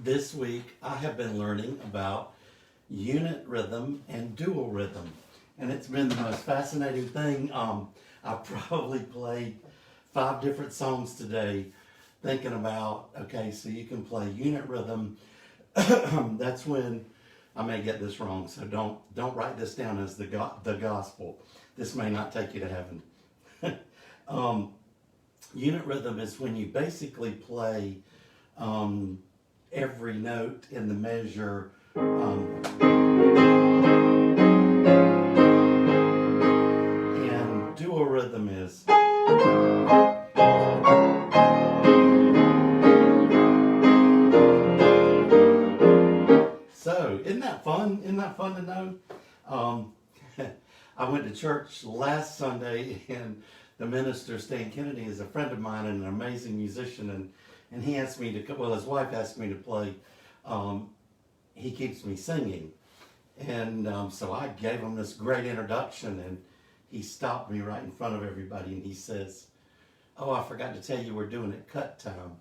This week I have been learning about unit rhythm and dual rhythm, and it's been the most fascinating thing. I probably played 5 different songs today thinking about, okay, so you can play unit rhythm. That's when, I may get this wrong, so don't write this down as the gospel. This may not take you to heaven. Unit rhythm is when you basically play every note in the measure. And dual rhythm is. So, isn't that fun? Isn't that fun to know? I went to church last Sunday, and the minister, Stan Kennedy, is a friend of mine and an amazing musician, and he asked me to, well, his wife asked me to play He Keeps Me Singing. And so I gave him this great introduction, and he stopped me right in front of everybody, and he says, "Oh, I forgot to tell you we're doing it cut time."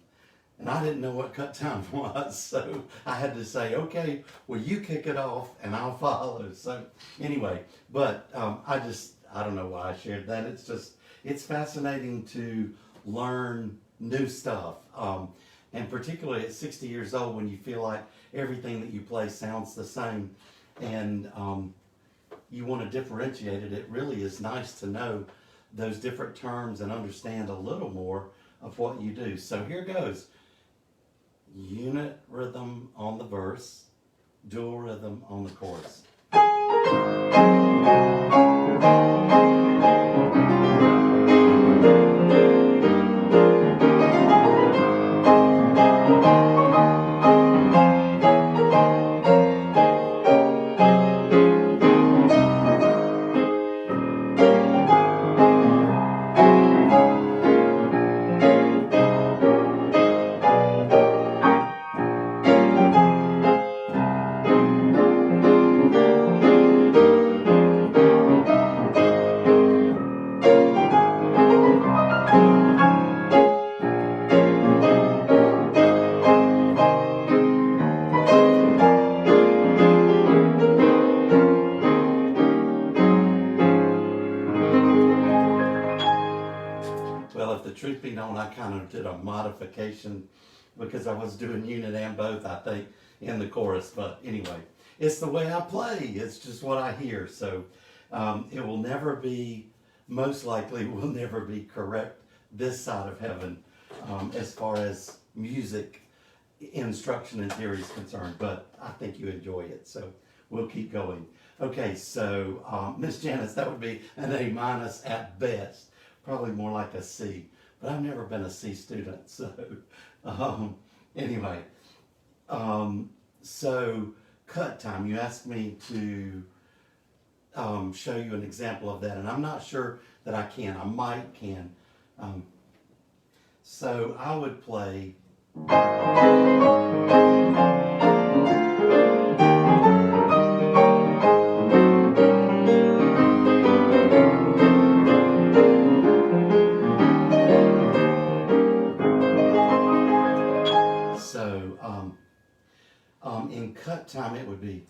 And I didn't know what cut time was, so I had to say, okay, well, you kick it off, and I'll follow. So anyway, but I don't know why I shared that. It's fascinating to learn new stuff. And particularly at 60 years old, when you feel like everything that you play sounds the same, and you want to differentiate it, it really is nice to know those different terms and understand a little more of what you do. So here goes. Unit rhythm on the verse, dual rhythm on the chorus. Well, if the truth be known, I kind of did a modification because I was doing unit and both, I think, in the chorus. But anyway, it's the way I play. It's just what I hear. So it will never be, most likely will never be correct this side of heaven as far as music instruction and theory is concerned. But I think you enjoy it. So we'll keep going. Okay, so Miss Janice, that would be an A minus at best. Probably more like a C, but I've never been a C student, so anyway, so cut time, you asked me to show you an example of that, and I'm not sure that I can. I might can. So I would play in cut time it would be.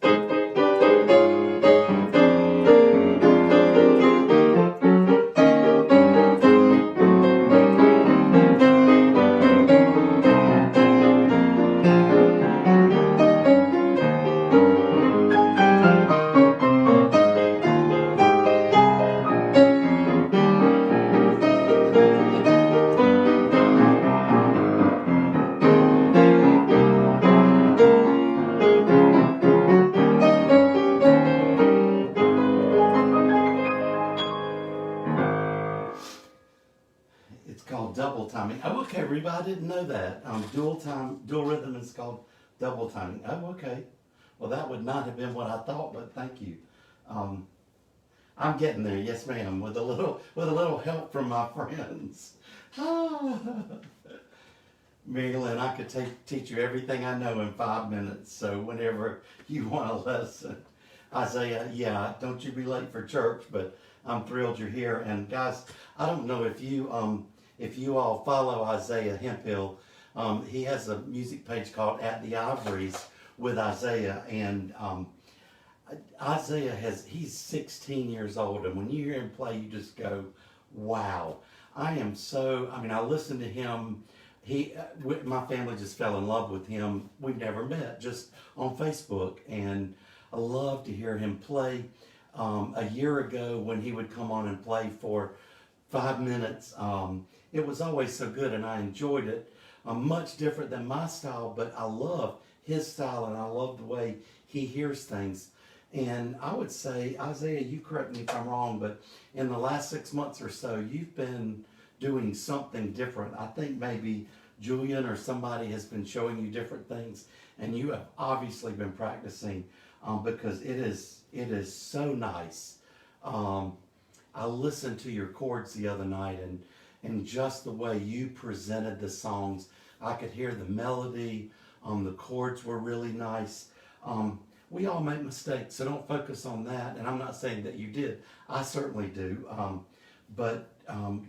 Reba, I didn't know that. Dual rhythm is called double timing. Oh, okay. Well, that would not have been what I thought, but thank you. Um, I'm getting there, yes, ma'am, with a little help from my friends. Ah. Mary Lynn, I could teach you everything I know in 5 minutes. So whenever you want a lesson, Isaiah, yeah, don't you be late for church, but I'm thrilled you're here. And guys, I don't know if you all follow Isaiah Hemphill. He has a music page called At the Ivories with Isaiah, and Isaiah he's 16 years old, and when you hear him play, you just go, wow. I listened to him. My family just fell in love with him. We've never met, just on Facebook, and I love to hear him play. A year ago, when he would come on and play for 5 minutes, it was always so good, and I enjoyed it. Much different than my style, but I love his style, and I love the way he hears things. And I would say, Isaiah, you correct me if I'm wrong, but in the last 6 months or so, you've been doing something different. I think maybe Julian or somebody has been showing you different things, and you have obviously been practicing because it is so nice. I listened to your chords the other night, and just the way you presented the songs, I could hear the melody. The chords were really nice. We all make mistakes, so don't focus on that. And I'm not saying that you did. I certainly do. But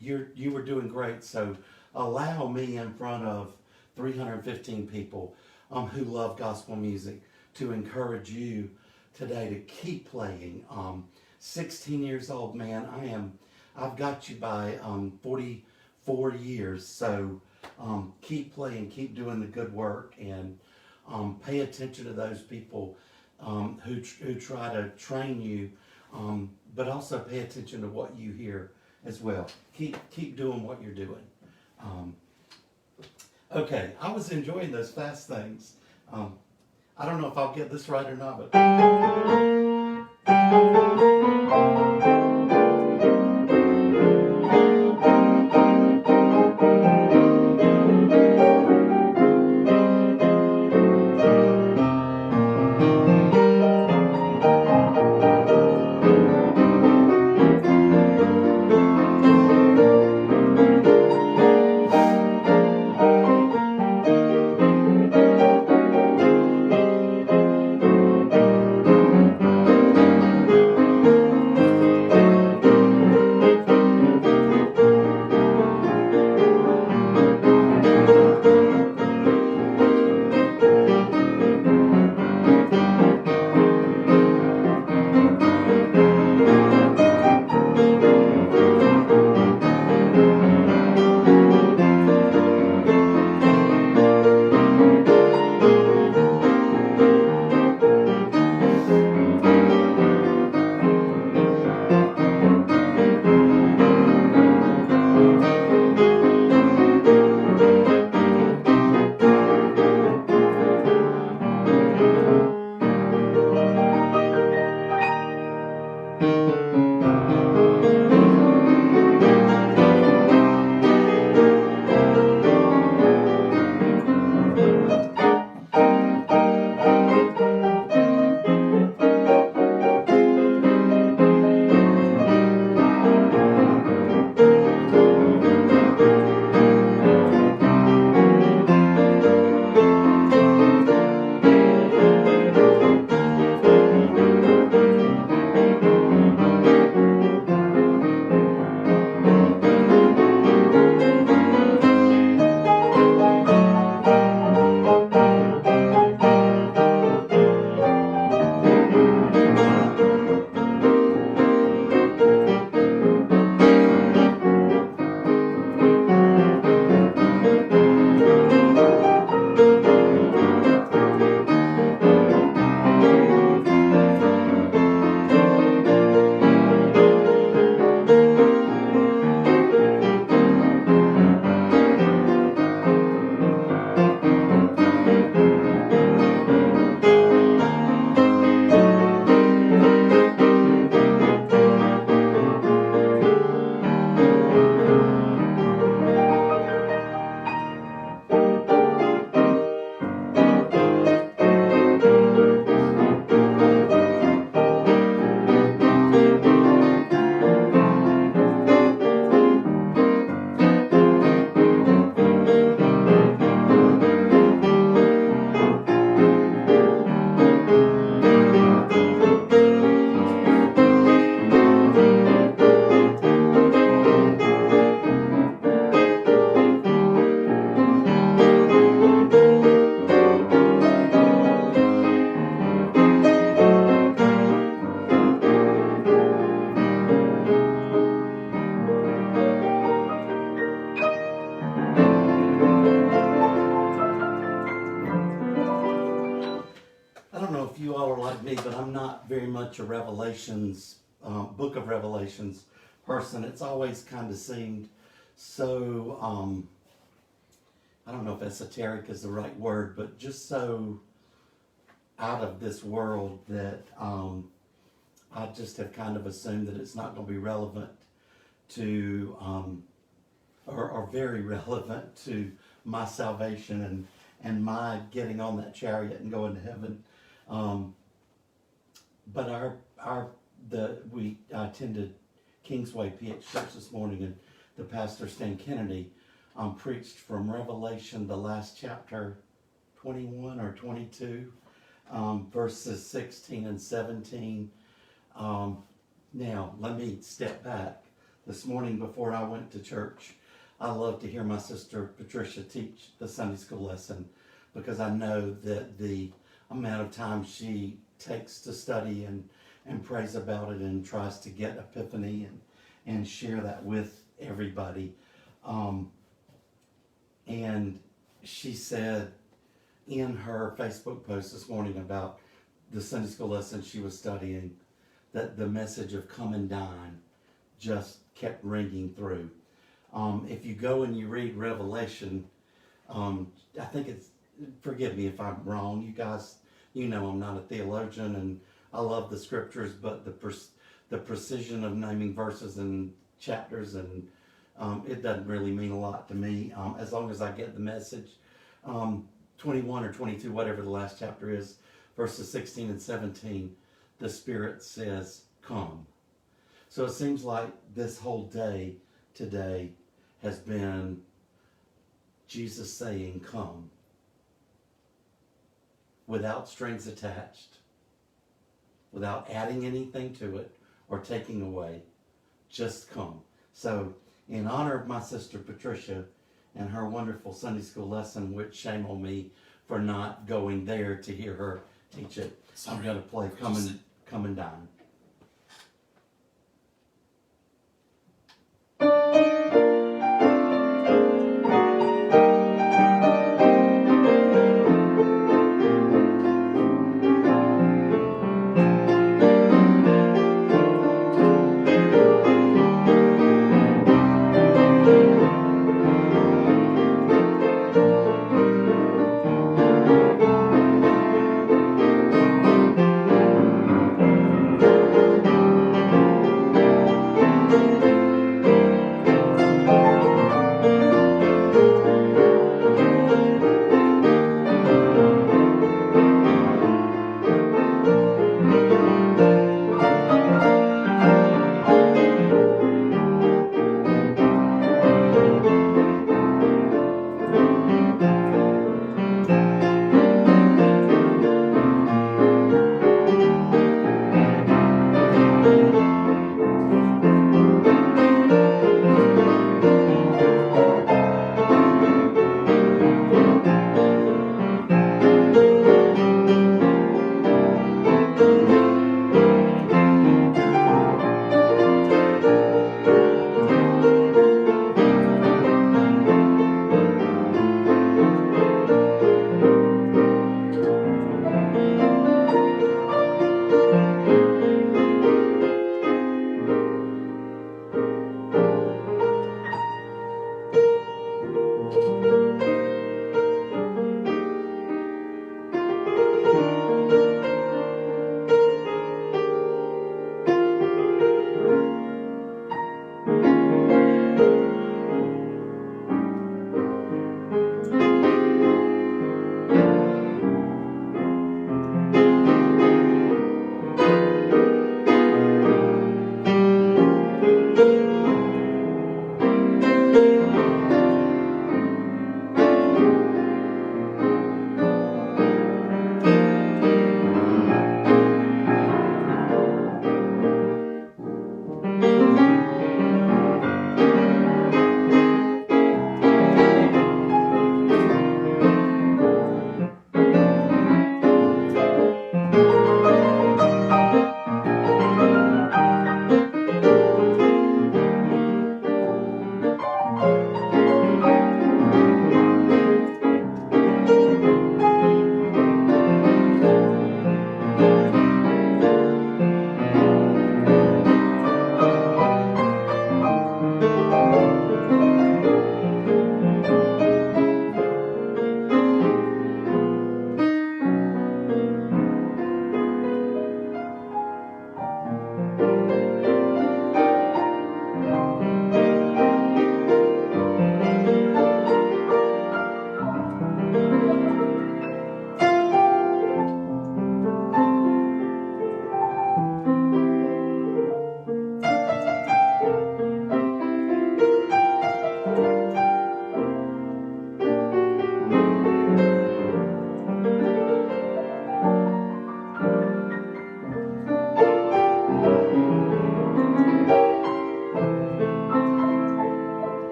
you were doing great. So allow me, in front of 315 people who love gospel music, to encourage you today to keep playing. 16 years old, man. I've got you by 44 years. So keep playing, keep doing the good work, and pay attention to those people who try to train you, but also pay attention to what you hear as well. Keep doing what you're doing. Okay, I was enjoying those fast things. I don't know if I'll get this right or not, but but I'm not very much a book of Revelations person. It's always kind of seemed so, I don't know if esoteric is the right word, but just so out of this world that I just have kind of assumed that it's not going to be relevant to, or very relevant to my salvation and my getting on that chariot and going to heaven. But we attended Kingsway PX Church this morning, and the pastor Stan Kennedy preached from Revelation, the last chapter, 21 or 22, verses 16 and 17. Now, let me step back. This morning before I went to church, I love to hear my sister Patricia teach the Sunday school lesson, because I know that the amount of time she takes to study and prays about it and tries to get epiphany and share that with everybody. And she said in her Facebook post this morning about the Sunday school lesson she was studying that the message of come and dine just kept ringing through. If you go and you read Revelation, I think forgive me if I'm wrong, you guys, I'm not a theologian and I love the scriptures, but the precision of naming verses and chapters and it doesn't really mean a lot to me, as long as I get the message. 21 or 22, whatever the last chapter is, verses 16 and 17, the Spirit says, come. So it seems like this whole day today has been Jesus saying, come, without strings attached, without adding anything to it or taking away, just come. So in honor of my sister Patricia and her wonderful Sunday school lesson, which shame on me for not going there to hear her teach it, I'm going to play Come and Dine.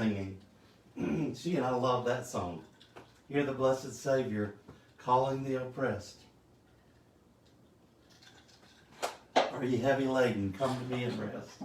singing. She and I love that song. Hear the blessed Savior calling the oppressed. Are ye heavy laden? Come to me and rest.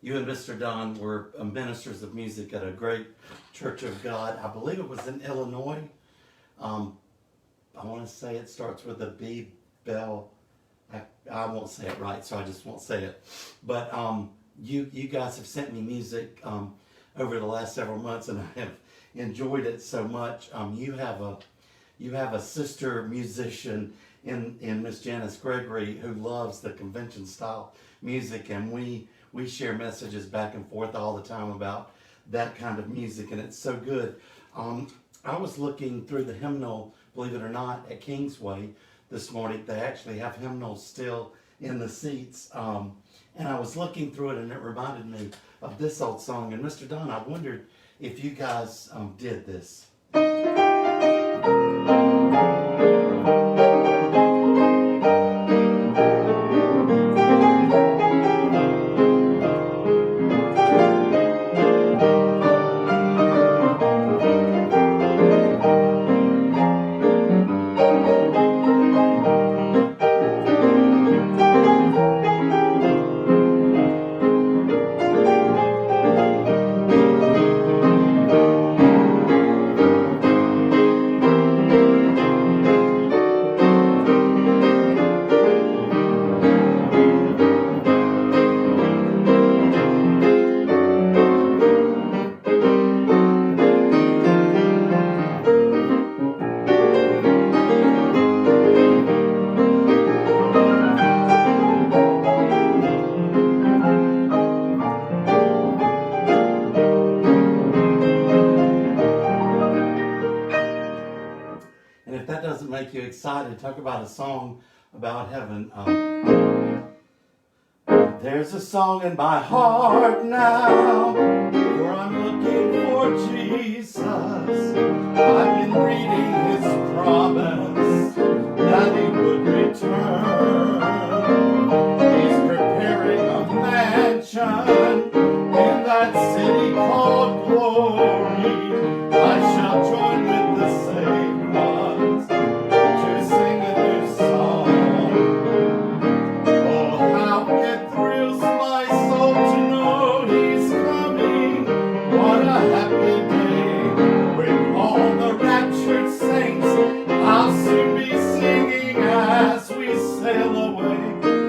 you and Mr. Don were ministers of music at a great Church of God. I believe it was in Illinois. I want to say it starts with a B, Bell. I won't say it right, so I just won't say it. But you guys have sent me music over the last several months, and I have enjoyed it so much. You have a sister musician in Miss Janice Gregory who loves the convention style music, and we share messages back and forth all the time about that kind of music, and it's so good. I was looking through the hymnal, believe it or not, at Kingsway this morning. They actually have hymnals still in the seats, and I was looking through it, and it reminded me of this old song. And Mr. Don, I wondered if you guys did this. And if that doesn't make you excited, talk about a song about heaven. There's a song in my heart now, where I'm looking for Jesus. I've been reading His promise that He would return. He's preparing a mansion in that city called glory. I shall join with the saved ones to sing a new song. Oh, how it thrills my soul to know He's coming. What a happy day. With all the raptured saints, I'll soon be singing as we sail away.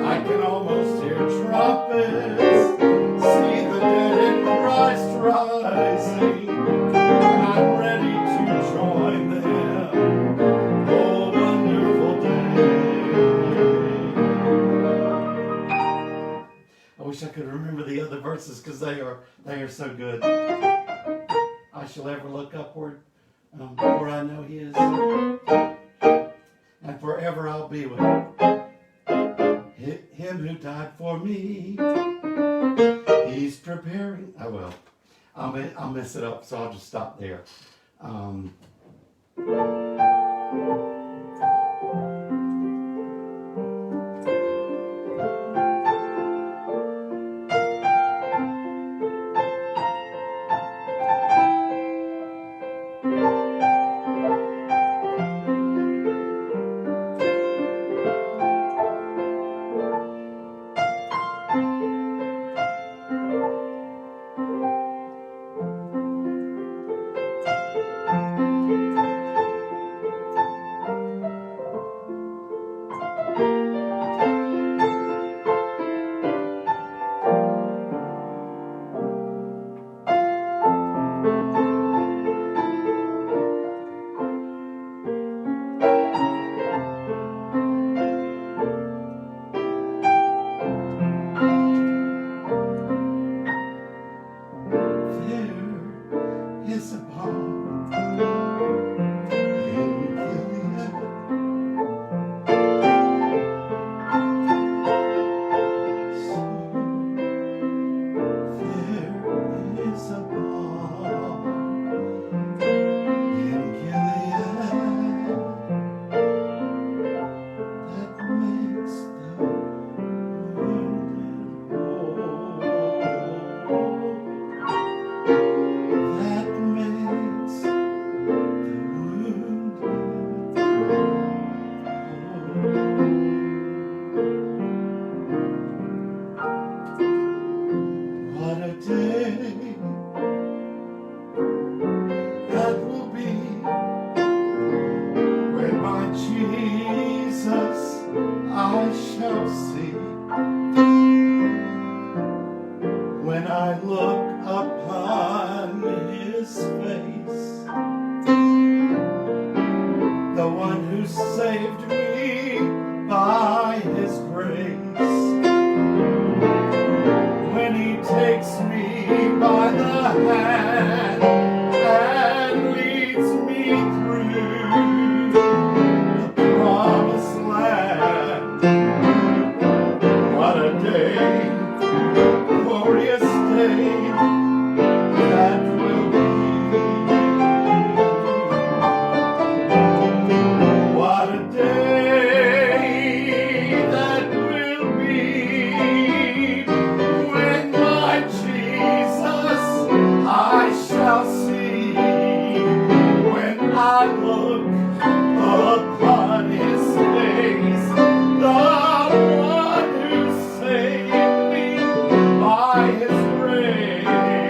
I can almost hear trumpets, see the dead in Christ rising, and I'm ready to join them. Oh, wonderful day. I wish I could remember the other verses because they are so good. I shall ever look upward, for I know He is, and forever I'll be with Him who died for me. He's preparing. I will. I'll mess it up, so I'll just stop there. What a day that will be when my Jesus I shall see. When I look upon his face, the one who saved me by his grace, when he takes me by the hand and leads me through the promised land. What a day, glorious day that will be. What a day that will be when my Jesus I shall see. When I look upon his face, the one who saved me by his grace.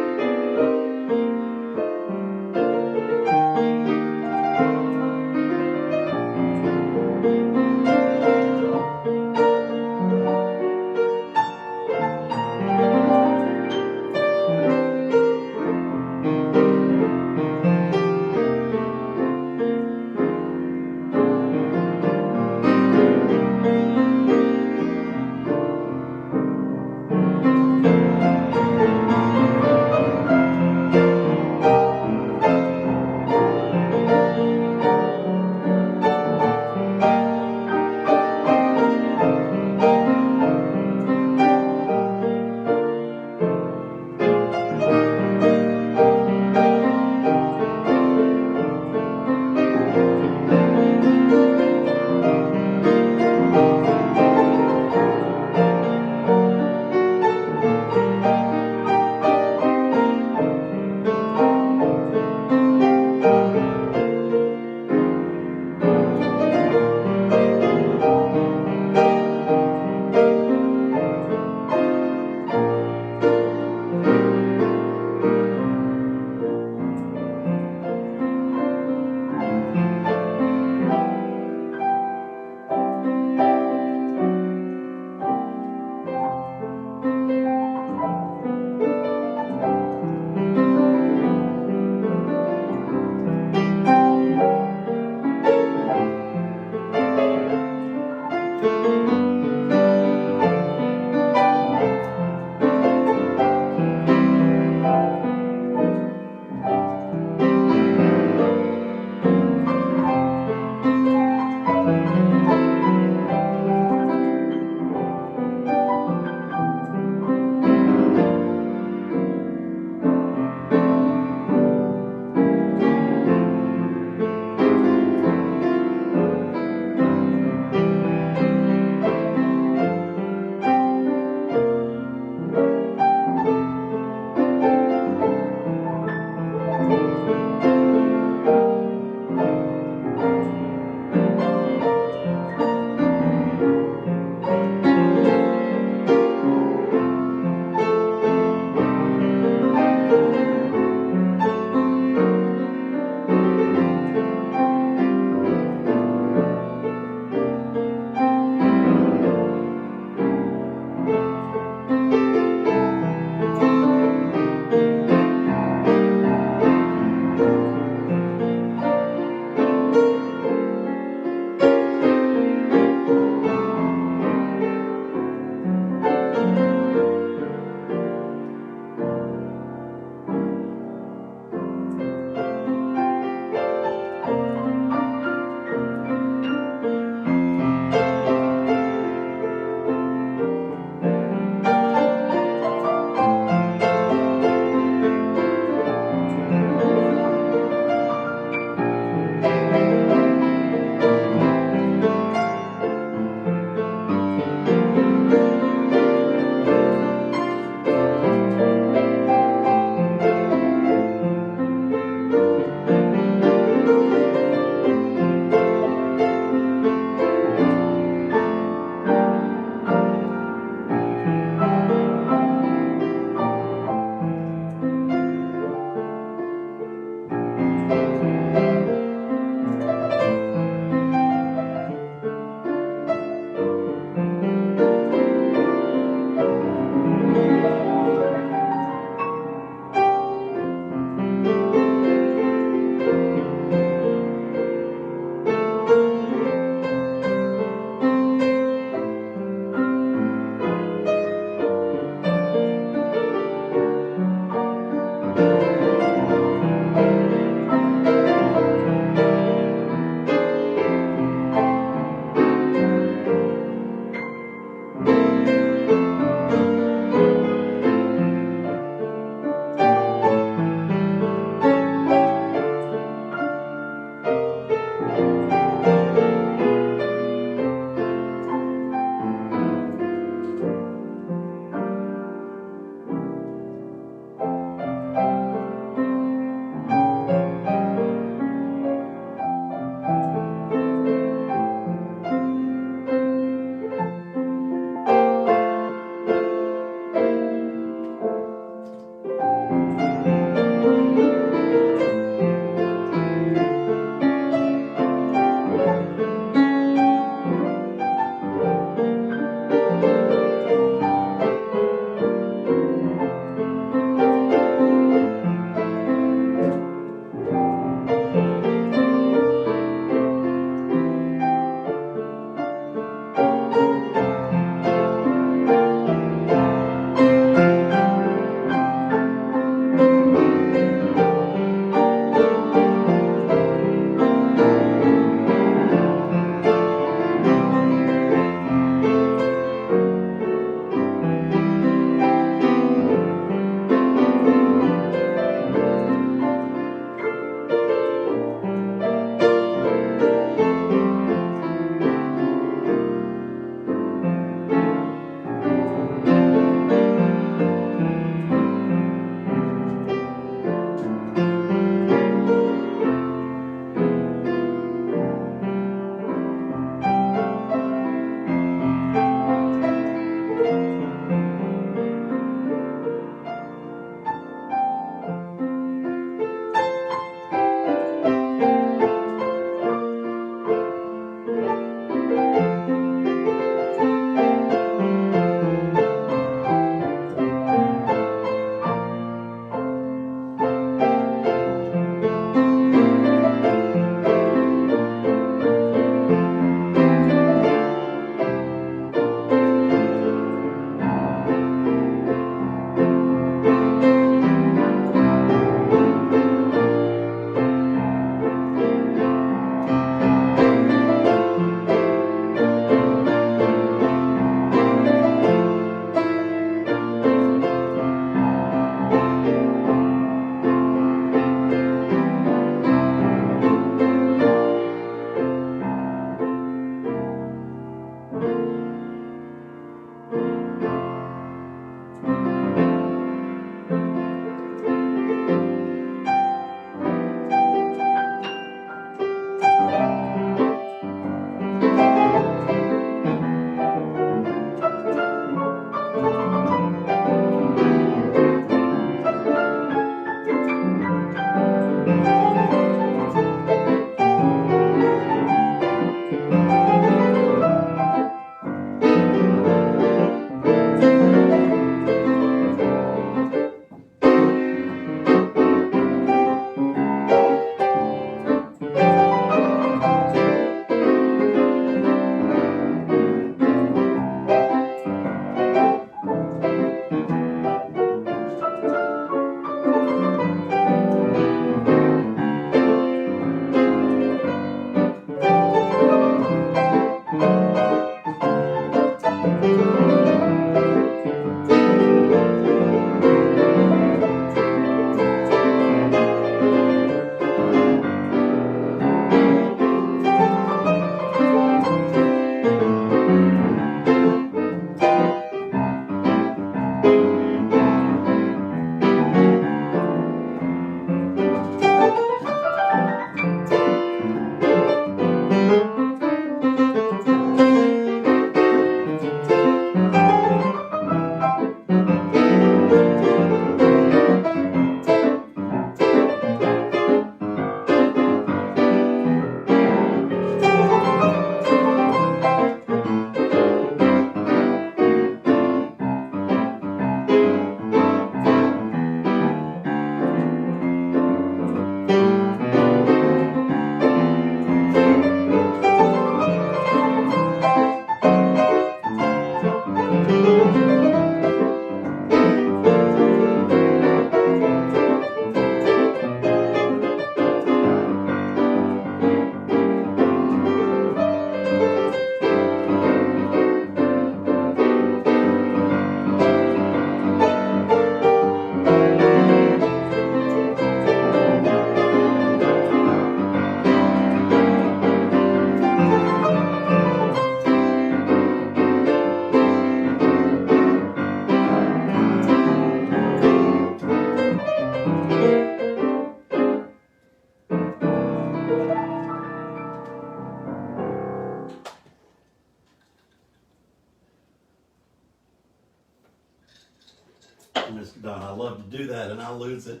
Mr. Don. I love to do that, and I lose it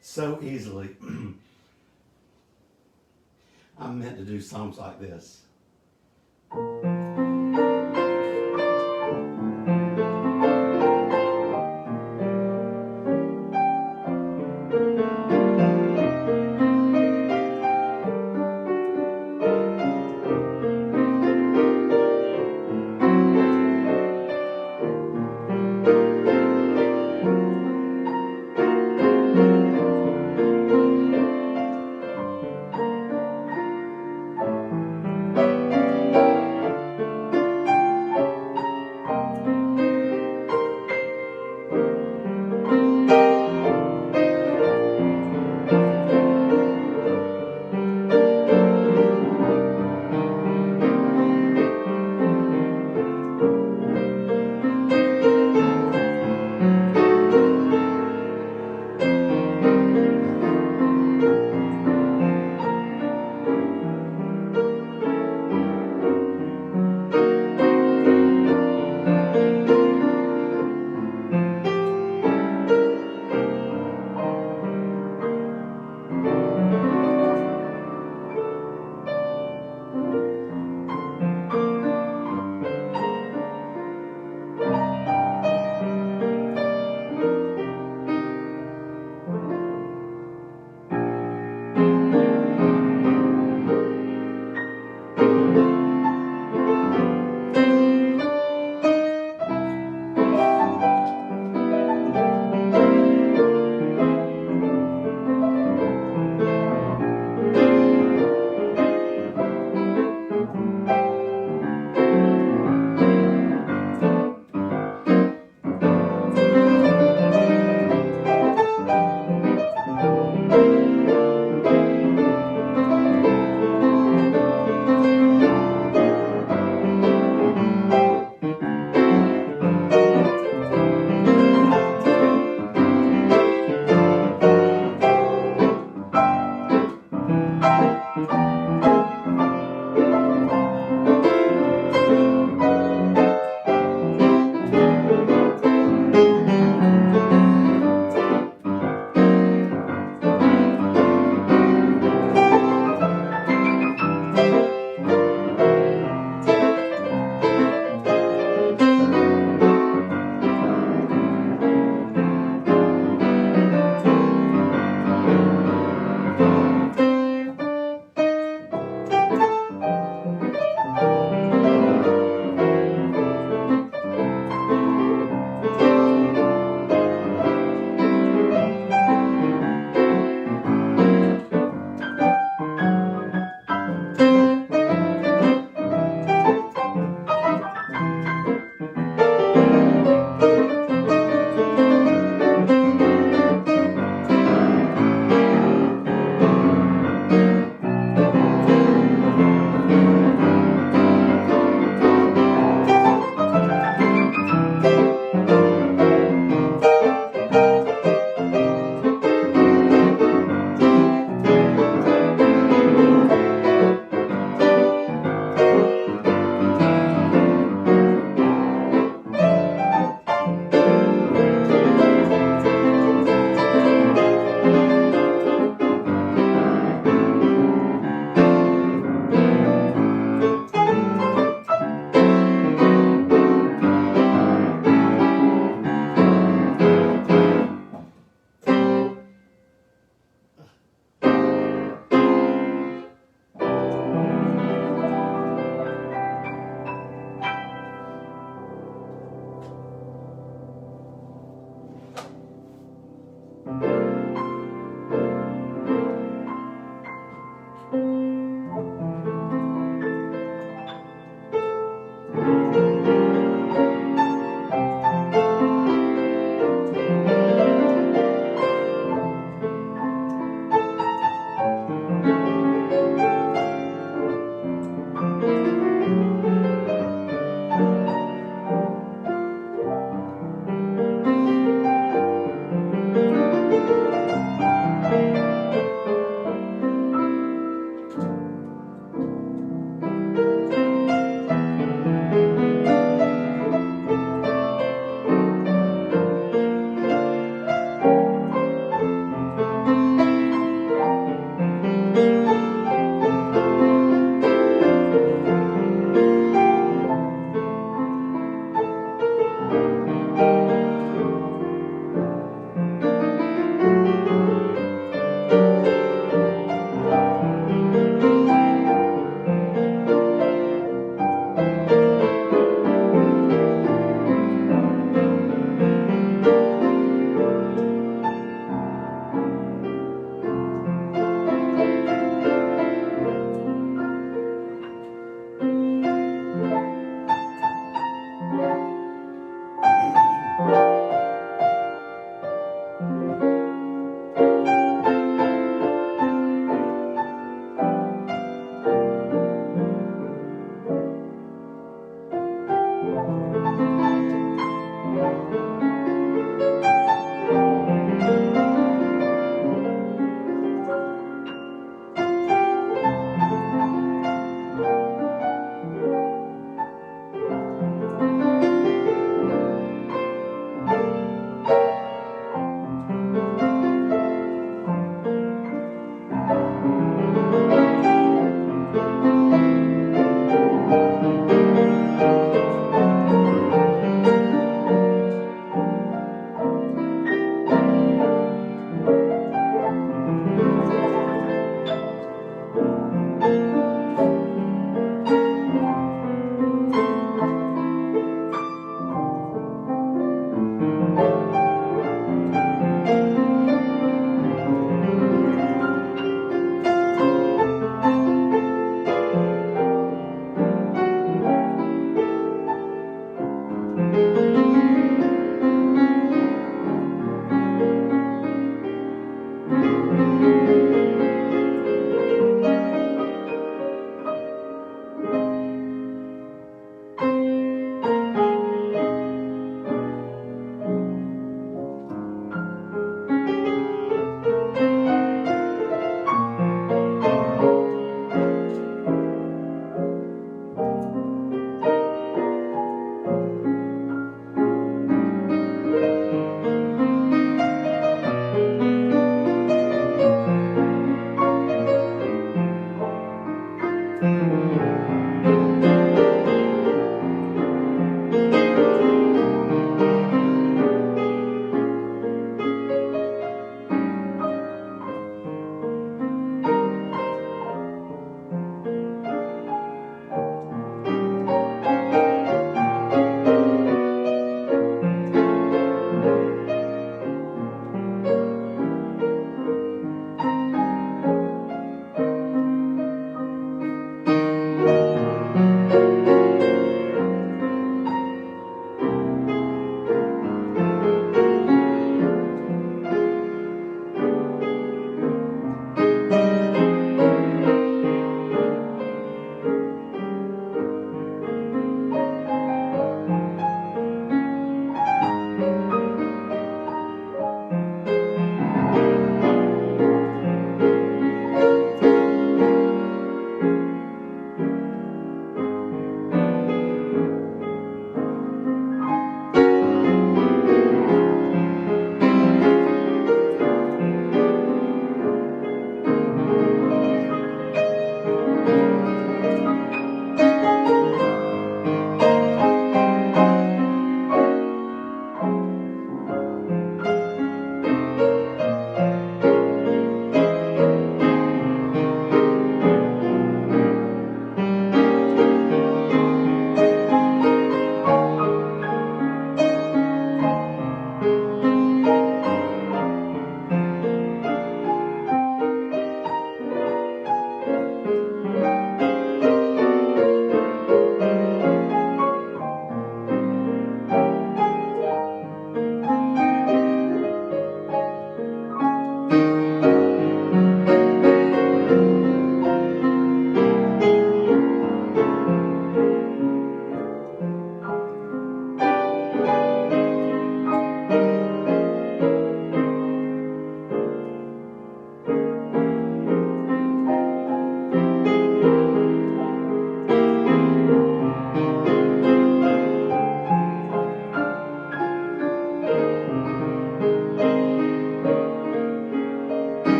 so easily. I'm meant to do songs like this.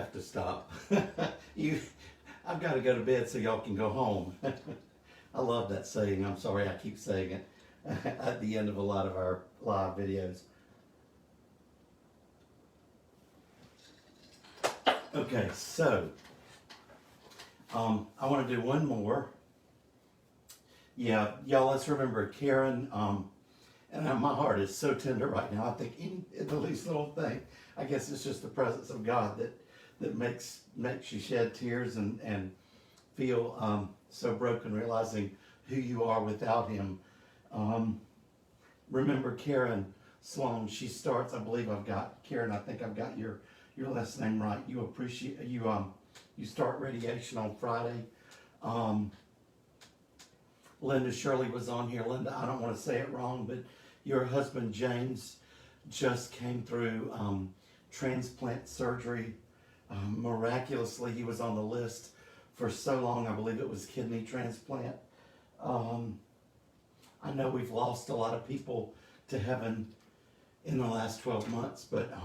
have to stop. I've got to go to bed so y'all can go home. I love that saying. I'm sorry I keep saying it at the end of a lot of our live videos. Okay, so I want to do one more. Yeah, y'all, let's remember Karen. And my heart is so tender right now. I think the least little thing, I guess it's just the presence of God that makes you shed tears and feel so broken, realizing who you are without Him. Remember Karen Sloan. She starts. I believe I've got Karen. I think I've got your last name right. You start radiation on Friday. Linda Shirley was on here. Linda, I don't want to say it wrong, but your husband James just came through transplant surgery. Miraculously, he was on the list for so long. I believe it was kidney transplant. I know we've lost a lot of people to heaven in the last 12 months, but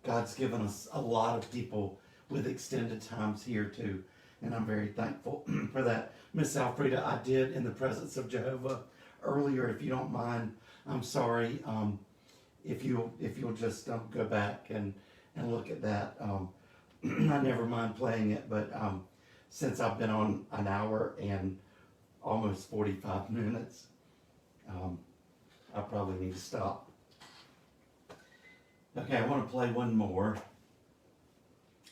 God's given us a lot of people with extended times here too, and I'm very thankful for that. Miss Alfreda, I did in the presence of Jehovah earlier. If you don't mind, I'm sorry. If you'll just go back and look at that. I never mind playing it, but since I've been on an hour and almost 45 minutes, I probably need to stop. Okay, I want to play one more,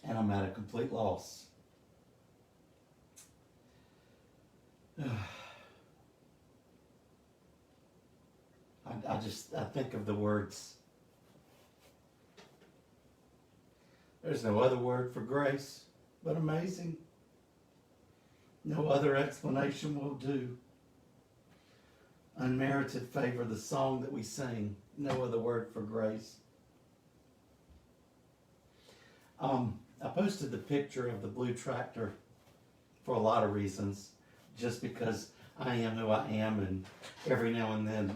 and I'm at a complete loss. I think of the words. There's no other word for grace but amazing. No other explanation will do. Unmerited favor, the song that we sing. No other word for grace. I posted the picture of the blue tractor for a lot of reasons. Just because I am who I am, and every now and then,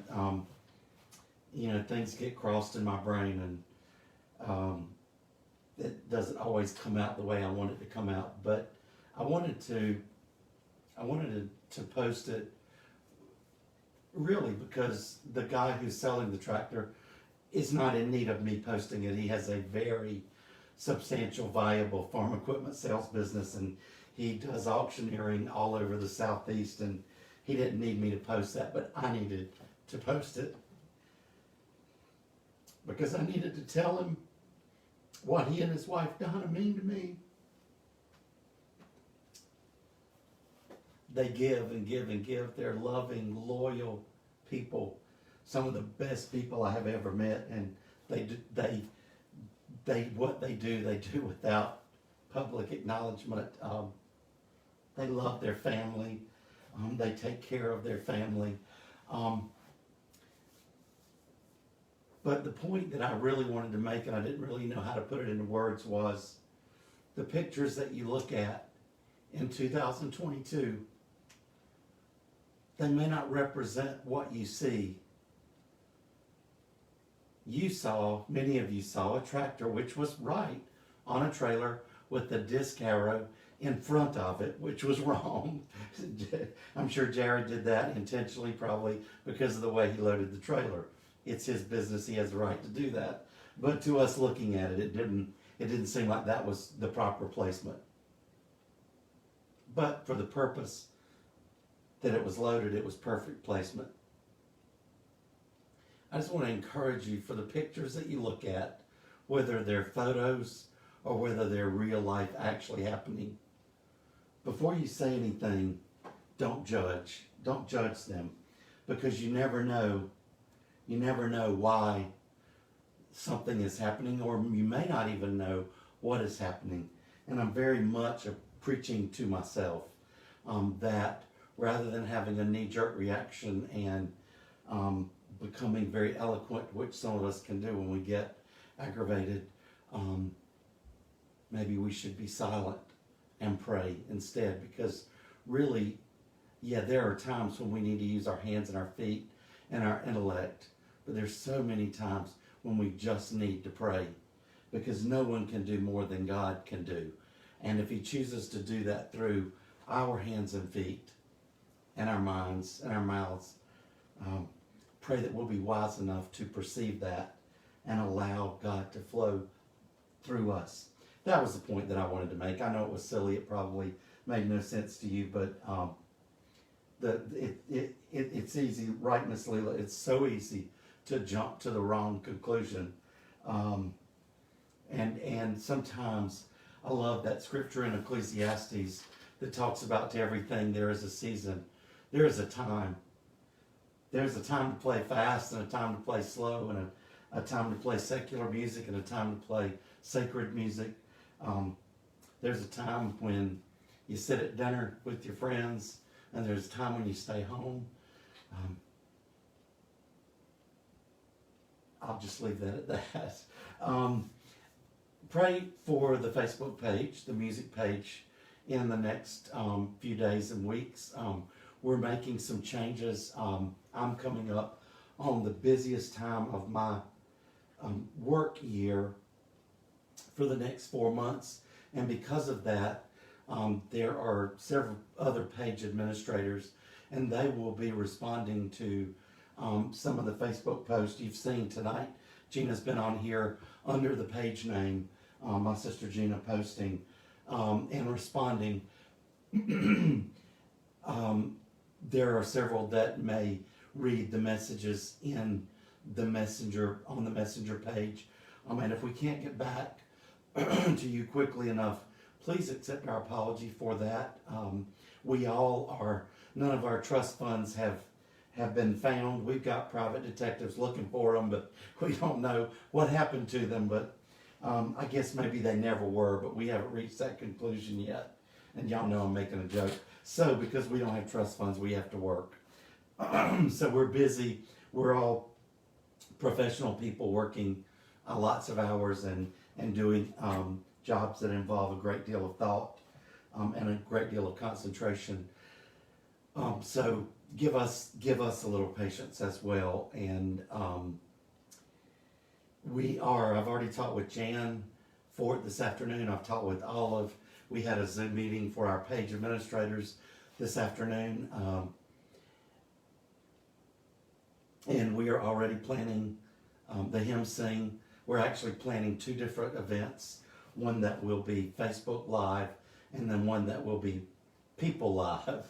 things get crossed in my brain, and it doesn't always come out the way I want it to come out. But I wanted to post it really because the guy who's selling the tractor is not in need of me posting it. He has a very substantial, viable farm equipment sales business, and he does auctioneering all over the Southeast, and he didn't need me to post that, but I needed to post it because I needed to tell him what he and his wife Donna mean to me. They give and give and give. They're loving, loyal people, some of the best people I have ever met, and what they do without public acknowledgement. They love their family. They take care of their family. But the point that I really wanted to make, and I didn't really know how to put it into words, was the pictures that you look at in 2022, they may not represent what you see. Many of you saw a tractor which was right on a trailer with the disc arrow in front of it, which was wrong. I'm sure Jared did that intentionally, probably because of the way he loaded the trailer. It's his business, he has the right to do that. But to us looking at it, it didn't seem like that was the proper placement. But for the purpose that it was loaded, it was perfect placement. I just want to encourage you, for the pictures that you look at, whether they're photos or whether they're real life actually happening, before you say anything, don't judge. Don't judge them, because you never know why something is happening, or you may not even know what is happening. And I'm very much preaching to myself that rather than having a knee-jerk reaction and becoming very eloquent, which some of us can do when we get aggravated, maybe we should be silent and pray instead. Because really, yeah, there are times when we need to use our hands and our feet and our intellect, but there's so many times when we just need to pray. because no one can do more than God can do. And if he chooses to do that through our hands and feet and our minds and our mouths, pray that we'll be wise enough to perceive that and allow God to flow through us. That was the point that I wanted to make. I know it was silly. It probably made no sense to you, but it's easy, right, Miss Leela? It's so easy to jump to the wrong conclusion. And sometimes I love that scripture in Ecclesiastes that talks about to everything there is a season. There is a time. There's a time to play fast and a time to play slow, and a time to play secular music and a time to play sacred music. There's a time when you sit at dinner with your friends, and there's a time when you stay home. I'll just leave that at that. Pray for the Facebook page, the music page, in the next few days and weeks. We're making some changes. I'm coming up on the busiest time of my work year for the next 4 months, and because of that, there are several other page administrators, and they will be responding to some of the Facebook posts you've seen tonight. Gina's been on here under the page name, my sister Gina, posting and responding. There are several that may read the messages in the messenger, on the messenger page. And if we can't get back to you quickly enough, please accept our apology for that. We all are, none of our trust funds have been found. We've got private detectives looking for them, but we don't know what happened to them. But I guess maybe they never were, but we haven't reached that conclusion yet. And y'all know I'm making a joke. So because we don't have trust funds, we have to work. So we're busy. We're all professional people working lots of hours and doing jobs that involve a great deal of thought and a great deal of concentration. So give us a little patience as well. And I've already talked with Jan Fort this afternoon. I've talked with Olive. We had a Zoom meeting for our page administrators this afternoon. And we are already planning the hymn sing. We're actually planning 2 different events. One that will be Facebook Live, and then one that will be People Live.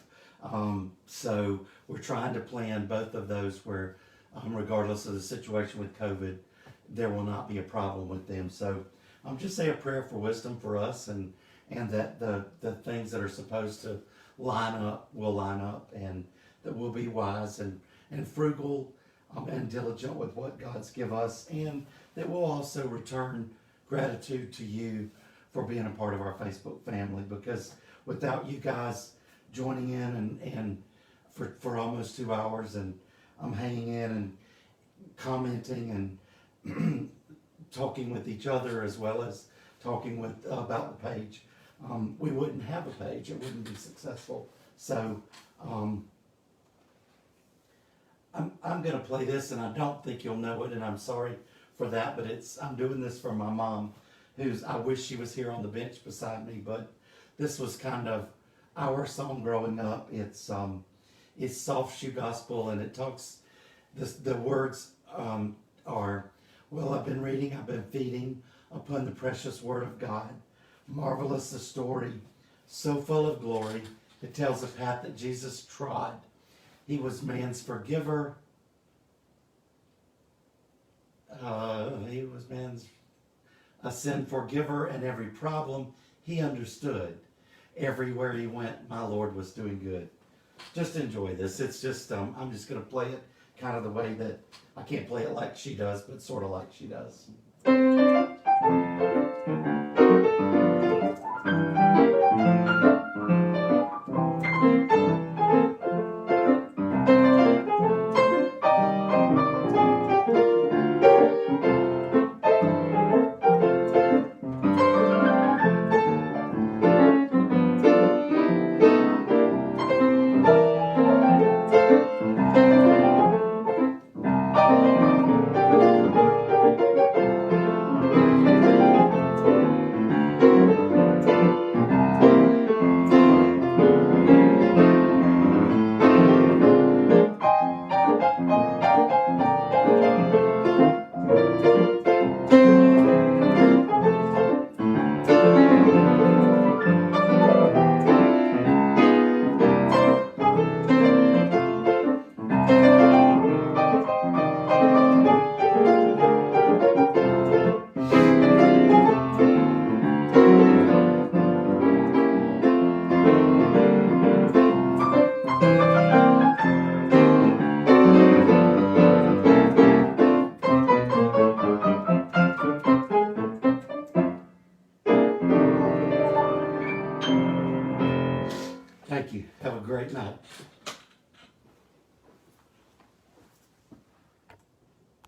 So we're trying to plan both of those where, regardless of the situation with COVID, there will not be a problem with them. So just say a prayer for wisdom for us, and that the things that are supposed to line up will line up, and that we'll be wise and frugal and diligent with what God's give us, and that we'll also return gratitude to you for being a part of our Facebook family, because without you guys joining in and for almost 2 hours and hanging in and commenting and talking with each other as well as talking with about the page, we wouldn't have a page. It wouldn't be successful. So I'm going to play this, and I don't think you'll know it, and I'm sorry for that, but I'm doing this for my mom, I wish she was here on the bench beside me, but this was kind of our song growing up. It's soft shoe gospel, and it talks, the words are, well, I've been reading, I've been feeding upon the precious word of God. Marvelous the story, so full of glory. It tells the path that Jesus trod. He was man's forgiver. He was man's a sin forgiver, and every problem he understood. Everywhere he went, my Lord was doing good. Just enjoy this. It's just, I'm just going to play it kind of the way that, I can't play it like she does, but sort of like she does.